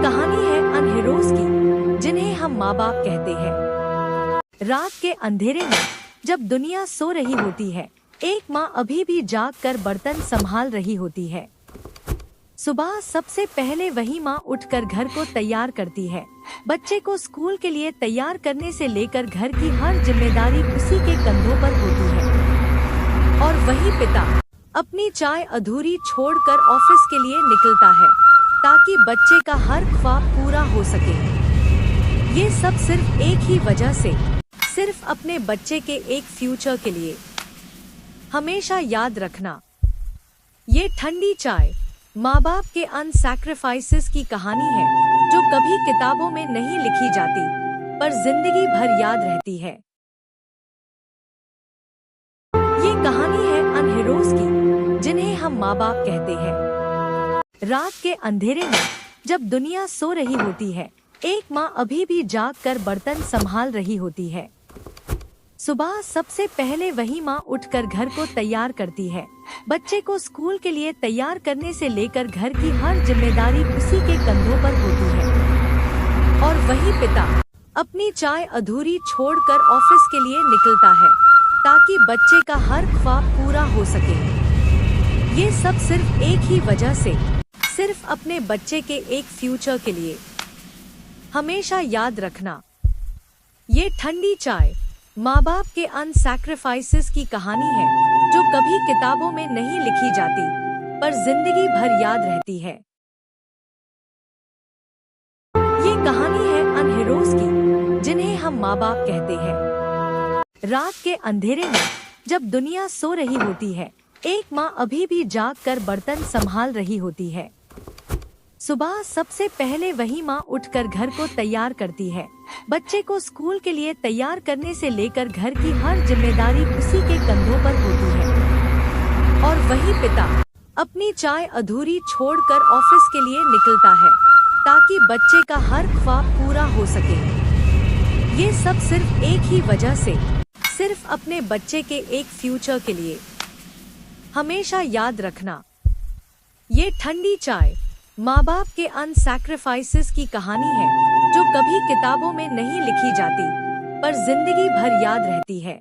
कहानी है उन हीरोज की जिन्हें हम माँ बाप कहते हैं। रात के अंधेरे में जब दुनिया सो रही होती है, एक माँ अभी भी जाग कर बर्तन संभाल रही होती है। सुबह सबसे पहले वही माँ उठकर घर को तैयार करती है। बच्चे को स्कूल के लिए तैयार करने से लेकर घर की हर जिम्मेदारी उसी के कंधों पर होती है। और वही पिता अपनी चाय अधूरी छोड़कर ऑफिस के लिए निकलता है ताकि बच्चे का हर ख्वाब पूरा हो सके। ये सब सिर्फ एक ही वजह से, सिर्फ अपने बच्चे के एक फ्यूचर के लिए। हमेशा याद रखना, ये ठंडी चाय माँ बाप के अन सैक्रिफाइसेस की कहानी है जो कभी किताबों में नहीं लिखी जाती पर जिंदगी भर याद रहती है। ये कहानी है उन हीरोज की जिन्हें हम माँ बाप कहते हैं। रात के अंधेरे में जब दुनिया सो रही होती है, एक माँ अभी भी जाग कर बर्तन संभाल रही होती है। सुबह सबसे पहले वही माँ उठकर घर को तैयार करती है। बच्चे को स्कूल के लिए तैयार करने से लेकर घर की हर जिम्मेदारी उसी के कंधों पर होती है। और वही पिता अपनी चाय अधूरी छोड़कर ऑफिस के लिए निकलता है ताकि बच्चे का हर ख्वाब पूरा हो सके। ये सब सिर्फ एक ही वजह से, सिर्फ अपने बच्चे के एक फ्यूचर के लिए। हमेशा याद रखना, ये ठंडी चाय माँ बाप के अन सैक्रिफाइसेस की कहानी है जो कभी किताबों में नहीं लिखी जाती पर जिंदगी भर याद रहती है। ये कहानी है उन हीरोज की जिन्हें हम माँ बाप कहते हैं। रात के अंधेरे में जब दुनिया सो रही होती है, एक माँ अभी भी जाग कर बर्तन संभाल रही होती है। सुबह सबसे पहले वही माँ उठकर घर को तैयार करती है। बच्चे को स्कूल के लिए तैयार करने से लेकर घर की हर जिम्मेदारी उसी के कंधों पर होती है। और वही पिता अपनी चाय अधूरी छोड़कर ऑफिस के लिए निकलता है ताकि बच्चे का हर ख्वाब पूरा हो सके। ये सब सिर्फ एक ही वजह से, सिर्फ अपने बच्चे के एक फ्यूचर के लिए। हमेशा याद रखना, ये ठंडी चाय माँ बाप के अन सैक्रिफाइसेस की कहानी है जो कभी किताबों में नहीं लिखी जाती पर जिंदगी भर याद रहती है।